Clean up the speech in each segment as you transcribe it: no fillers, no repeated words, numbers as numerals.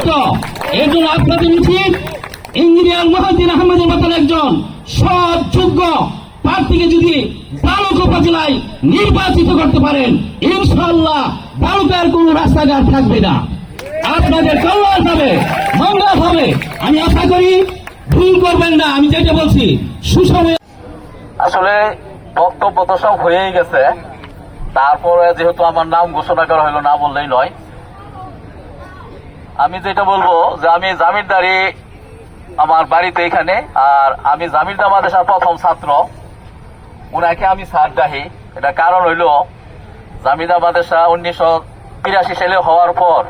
ছাত্র। এর জন্য আপনাদের উচিত ইঞ্জিনিয়ার মহিউদ্দিন আহমেদের মতন একজন সৎ যোগ্য প্রার্থীকে যদি বালুকা উপজেলায় নির্বাচিত করতে পারেন, ইনশাআল্লাহ বালুকার কোন রাস্তাঘাট থাকবে না, আপনাদের কল্যাণ হবে, মঙ্গল হবে। আমি আশা করি ভুল করবেন না। আমি যেটা বলছি সুসময়ে আসলে বক্তব্য তো সব হয়েই গেছে, তারপরে যেহেতু আমার নাম ঘোষণা করা হলো, না বললেই নয়। আমি যেটা বলবো যে আমি জামিরদারি আমার বাড়িতে এখানে, আর আমি জামিরদা মাদ্রাসার প্রথম ছাত্র। উনাকে আমি স্যার ডাহি, এটা কারণ হইল জামিরদা মাদ্রাসা 1983 সালে হওয়ার পর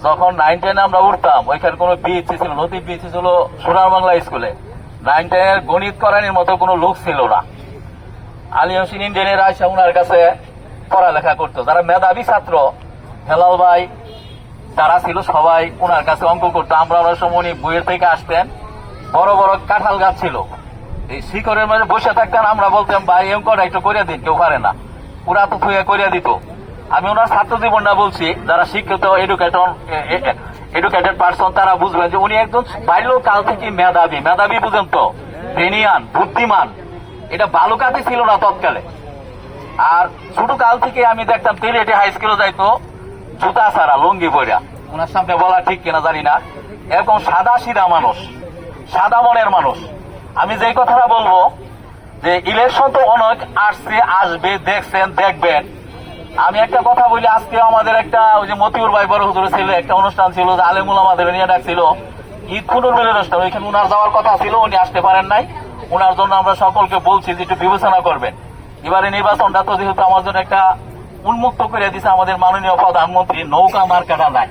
যখন 9, 10 আমরা উঠতাম, ওইখানে কোনো বিএসসি ছিল, লতিফ বিএসসি ছিল সোনার বাংলা স্কুলে। 9, 10 গণিত করানোর মতো কোনো লোক ছিল না। আলী হোসেন ইন্ডিয়ানের আয়সা উনার কাছে পড়ালেখা করতো। যারা মেধাবী ছাত্র, হেলাল ভাই যারা ছিল সবাই ওনার কাছে অঙ্ক করতো। আমরা অনেক সময় উনি বইয়ের থেকে আসতেন, বড় বড় কাঁঠাল গাছ ছিল, এই শিকড়ের মাঝে বসে থাকতেন। আমরা বলতাম ভাই এম করে একটু করে দিন, কেউ পারে না, ওরা তো থুয়ে করে দিত। আমি ওনার ছাত্র জীবনটা বলছি, যারা শিক্ষিত এডুকেটেড পার্সন তারা বুঝবেন যে উনি একজন বাল্যকাল থেকে মেধাবী বুঝেন তো, ব্রেনিয়ান, বুদ্ধিমান। এটা বালুকাতে ছিল না তৎকালে। আর ছোট কাল থেকে আমি দেখতাম তেলিয়াটি হাই স্কুলে যাইতো জুতা ছাড়া, লুঙ্গি পরিয়া। ওনার সামনে বলা ঠিক কিনা জানি না, এরকম সাদা সিধা মানুষ, সাদা মনের মানুষ। আমি যে কথাটা বলবো যে ইলেকশন তো অনেক আসছে, আসবে, দেখছেন, দেখবেন। আমি একটা কথা বলি, আজকে আমাদের একটা ওই যে মতিউর ভাই বড় হুজুর ছিল, একটা অনুষ্ঠান ছিল যে আলেমুল আমাদের নিয়ে ডাকছিল ঈদ পুনর্মিলন অনুষ্ঠান, ওইখানে উনার যাওয়ার কথা ছিল, উনি আসতে পারেন নাই। ওনার জন্য আমরা সকলকে বলছি যে একটু বিবেচনা করবেন। এবারে নির্বাচনটা তো যেহেতু আমার জন্য একটা উন্মুক্ত করে দিছে আমাদের মাননীয় প্রধানমন্ত্রী, নৌকা মার্কাটা নাই,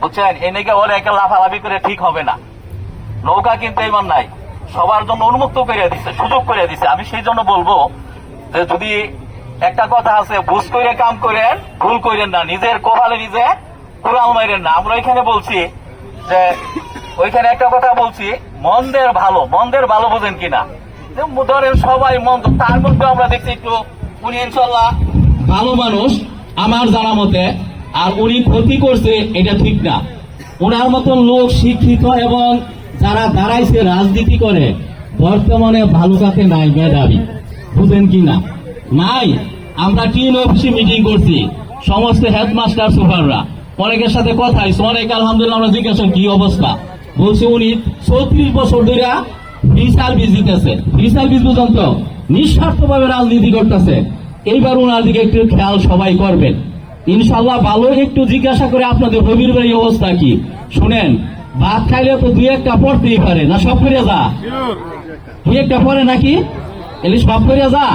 বুঝছেন? এনেকে ওরা একটা লাফালাফি করে ঠিক হবে না। নৌকা কিন্তু এবার নাই, সবার জন্য উন্মুক্ত করে দিছে, সুযোগ করে দিছে। আমি সেই জন্য বলবো যে যদি একটা কথা আছে, বুঝ করে কাম করেন, ভুল করেন না, নিজের কপালে নিজে কুড়াল মাইরেন না। আমরা ওইখানে বলছি যে ওইখানে একটা কথা বলছি, মন্দের ভালো বোঝেন কিনা, ধরেন সবাই মন্দ, তার মধ্যে আমরা দেখছি একটু উনি ইনশাল্লাহ ভালো মানুষ আমার জানা মতে, আর উনি ক্ষতি করছে এটা ঠিক না। ওনার মতন লোক শিক্ষিত এবং যারা দাঁড়াইছে রাজনীতি করে বর্তমানে ভালুকাতে নাই, মেধাবী, বুঝেন কিনা নাই। আমরা টিম অফিসে মিটিং করছি, সমস্ত হেডমাস্টার সুপাররা, অনেকের সাথে কথা হয়েছে, অনেক আলহামদুলিল্লাহ আমরা জিজ্ঞাসা কি অবস্থা, বলছে উনি 34 বছর ধরে ফ্রি সার্ভিস দিতেছে। ফ্রি সার্ভিস পর্যন্ত নিঃস্বার্থ ভাবে রাজনীতি করতেছে। এইবার ওনার দিকে একটু খেয়াল সবাই করবেন ইনশাল্লাহ। ভালো একটু জিজ্ঞাসা করে আপনাদের রবির বাড়ির অবস্থা কি শুনেন। ভাত খাইলে তো 2-1টা পড়তেই পারে না, সব করে যা 2-1টা পরে নাকি, এলি সব করে যা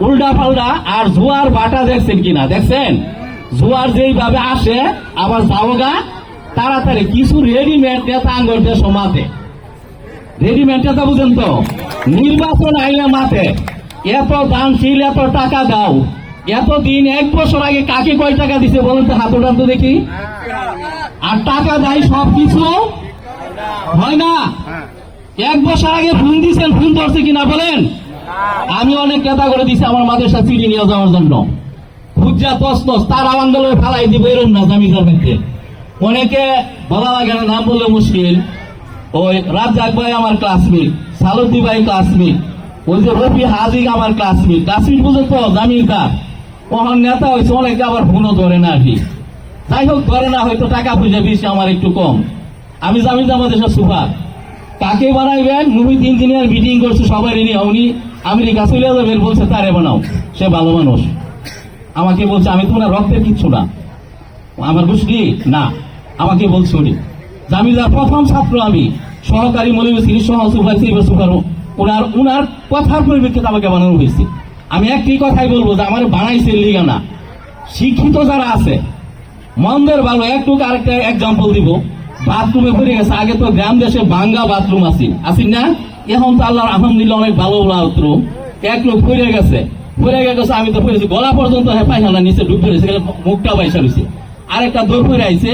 উল্টা পাল্টা। আর জোয়ার বাটা দেখছেন কিনা, দেখছেন জোয়ার যেইভাবে আসে আবার যাওগা তাড়াতাড়ি, কিছু রেডিমেড নেতা আঙ্গর দেশ মাতে, রেডিমেড নেতা বুঝেন তো, নির্বাচন আইলে মাতে এত দানশীল, এত টাকা দাও, এতদিন 1 বছর আগে কাকে কয় টাকা দিছে বলেন তো, হাত উঠান তো দেখি। আর টাকা দেয় সবকিছু হয় না। 1 বছর আগে ফোন দিচ্ছেন, ফোন ধরছে কিনা বলেন? আমি অনেক নেতা করে দিছি আমার মাদ্রাসা চিঠি নিয়ে যাওয়ার জন্য, খুঁজা তস তার আন্দোলনে ফেলাই দিব, এরম না জামিদার মধ্যে। অনেকে বলা লাগে না, নাম বললে মুশকিল। ওই রাজ্জাক ভাই আমার ক্লাসমেট, সালুদ্দি ভাই ক্লাসমেট, ওই যে রফি হাজি আমার ক্লাসমেট বুঝে তো জামিরদার, ওখান নেতা হয়েছে। অনেকে আবার ফোনও ধরে না আর কি, যাই হোক ধরে না, হয়তো টাকা পয়সা বেশি আমার একটু কম। আমি জামিরদার মাদ্রাসা সুপার, কাকে বানাইবেন? মুহিত ইঞ্জিনিয়ার মিটিং করছে সবাই নিয়ে, উনি আমেরিকা চলে যাবেন বলছে, তারে বানাও, সে ভালো মানুষ। আমাকে বলছে আমি তোমার রক্তের কিচ্ছু না, আমার বুঝলি না, আমাকে বলছে উনি জামিদার প্রথম ছাত্র, আমি সহকারী মৌলভী সহ সুপার, উনার কথার পরিপ্রেক্ষিতে আমাকে বানানো হয়েছে। আমি একটি কথাই বলবো যে আমার বানাইছে লিগা না, শিক্ষিত যারা আছে মন্দের ভালো। একটু আরেকটা এক্সাম্পল দিব, বাথরুমে পড়ে গেছে। আগে তো গ্রাম দেশে ভাঙ্গা বাথরুম আসি না, এখন তো আল্লাহ আলহামদুলিল্লাহ অনেক ভালো বাথরুম। এক লোক পড়ে গেছে, আমি তো পড়েছি গলা পর্যন্ত, পায়খানা নিচে ডুব পড়েছে, মুখটা বাইসা রয়েছে। আরেকটা দৌড় পড়ে আইছে,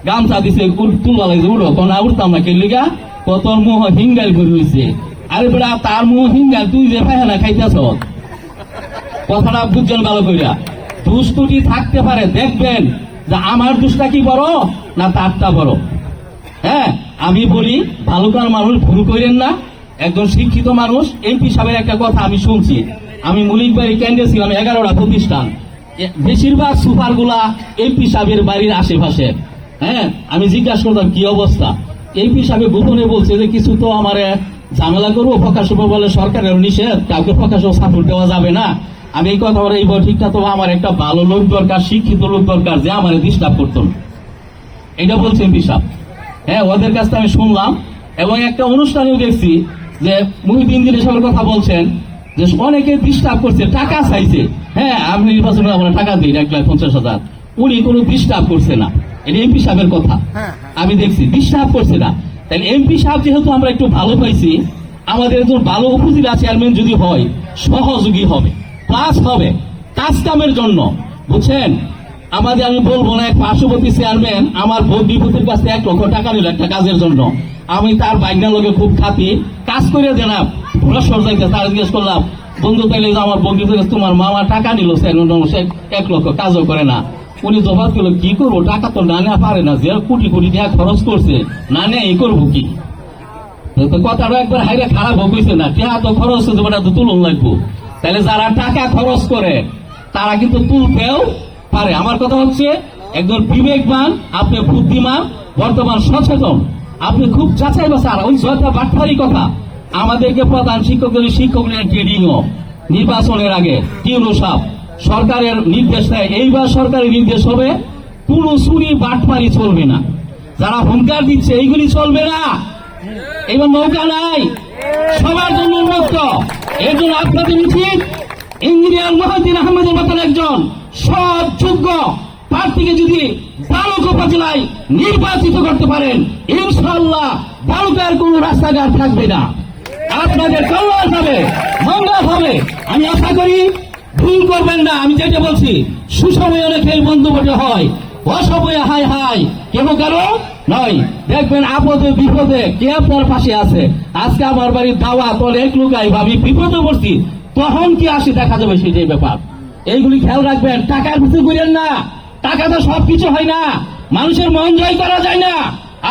গামছা দিছে, তুলবা লাগছে, উঠো কোন উঠতাম না, কেলিগা কত মুহ হিঙ্গাল করে রয়েছে। আরে বেড়া তার মুহ হিঙ্গাল, তুই যে পায়খানা খাইতেছ, কথাটা বুঝছেন ভালো করিয়া। দুষ্টি থাকতে পারে, দেখবেন যে আমার দুষ্টা কি বড় না তারটা বড়। হ্যাঁ, আমি বলি ভালুকার মানুষ ভুল করেন না, একজন শিক্ষিত মানুষ। এমপি সাহেবের একটা কথা আমি শুনছি, আমি মুলিকবাড়ি কেন্দ্রে ছিলাম 11টা প্রতিষ্ঠান, বেশিরভাগ সুপার গুলা এমপি সাহেবের বাড়ির আশেপাশে। হ্যাঁ, আমি জিজ্ঞাসা করতাম কি অবস্থা, এমপি সাহেব গোপনে বলছে যে কিছু তো আমার ঝামেলা করবো, প্রকাশ বলে সরকারের নিষেধ, কাউকে প্রকাশ সাপোর্ট দেওয়া যাবে না। আমি এই কথা বলে এই ঠিকটা, তো আমার একটা ভালো লোক দরকার, শিক্ষিত লোক দরকার যে আমার ডিস্টার্ব করতো না, এটা বলছে এমপি সাহেব। হ্যাঁ, ওদের কাছ থেকে আমি শুনলাম। এবং একটা অনুষ্ঠানেও দেখছি যে মুহিউদ্দিন সাহেবের কথা বলছেন যে অনেকে ডিস্টার্ব করছে, টাকা চাইছে। হ্যাঁ, আমি নির্বাচনে আমরা টাকা দিই 1,50,000, উনি কোনো ডিস্টার্ব করছে না, এটা এমপি সাহেবের কথা। আমি দেখছি ডিস্টার্ব করছে না। তাহলে এমপি সাহেব যেহেতু আমরা একটু ভালো পাইছি, আমাদের একজন ভালো উপজেলা চেয়ারম্যান যদি হয়, সহযোগী হবে, প্লাস হবে কাজ কামের জন্য, বুঝছেন। আমাদের আমি বলবো না, এক পার্শ্ববর্তী চেয়ারম্যান আমার ভোট বিভূতির কাছে 1 লক্ষ টাকা নিল একটা কাজের জন্য। আমি তার বাইকনার লোকে খুব খাতি, কাজ করে দিলাম, ভুলেশ্বর যাইতে তার জিজ্ঞেস করলাম, বন্ধু তাইলে যে আমার বন্ধু থেকে তোমার মামা টাকা নিল 1 লক্ষ, কাজও করে না। উনি জবাব দিল, কি করবো, টাকা তো না নেওয়া পারে না, যে কোটি কোটি টাকা খরচ করছে, না নেই এই করবো কি। কথাটা একবার হাইরে খারাপ হইছে না, টাকা তো খরচ হচ্ছে, ওটা তো তুলন লাগবো। তাহলে যারা টাকা খরচ করে তারা কিন্তু তুলতেও পারে। আমার কথা হচ্ছে একজন বিবেকবান, আপনি বুদ্ধিমান, বর্তমান সচেতন, আপনি খুব যাচাই বাছাই। ওই জয়টা বাটফারি কথা, আমাদেরকে প্রধান শিক্ষকদের ট্রেনিংও নির্বাচনের আগে টিউনুসাপ সরকারের নির্দেশ দেয়, এইবার সরকারের নির্দেশ হবে কোনো চুরি বাটফারি চলবে না, যারা হুঙ্কার দিচ্ছে এইগুলি চলবে না। এবার নৌকা নাই, সবার জন্য উন্মুক্ত। এর জন্য আপনাদের উচিত ইঞ্জিনিয়ার মহিউদ্দিন আহমেদের মতন একজন সৎ যোগ্য প্রার্থীকে যদি বালুকা উপজেলায় নির্বাচিত করতে পারেন, ইনশাআল্লাহ বালুকার কোন রাস্তাঘাট থাকবে না, আপনাদের কল্যাণ হবে, মঙ্গল হবে। আমি আশা করি ভুল করবেন না। আমি যেটা বলছি, সুসময়ে অনেকের বন্ধু বটে হয়, অসময়ে হাই হাই কেন কারো নয়। দেখবেন আপদে বিপদে কে আপনার পাশে আছে। আজকে আমার বাড়ির দাওয়াত অনেক লোকাই ভাবি বিপদে পড়ছি, তখন কি আসি দেখা যাবে সেটাই ব্যাপার। এইগুলি খেয়াল রাখবেন, টাকার পিছু করেন না, টাকা তো সবকিছু হয় না, মানুষের মন জয় করা যায় না।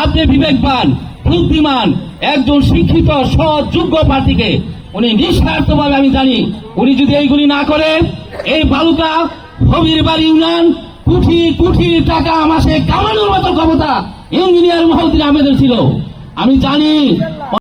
আপনি বিবেকবান, বুদ্ধিমান, একজন শিক্ষিত সৎ যোগ্য প্রার্থীকে উনি নিঃস্বার্থভাবে, আমি জানি উনি যদি এইগুলি না করেন, এই বালুকা হবির বাড়ি ইউনিয়ন কোটি কোটি টাকা মাসে কামানোর মতো ক্ষমতা ইঞ্জিনিয়ার মহিউদ্দিন আহমেদের ছিল, আমি জানি।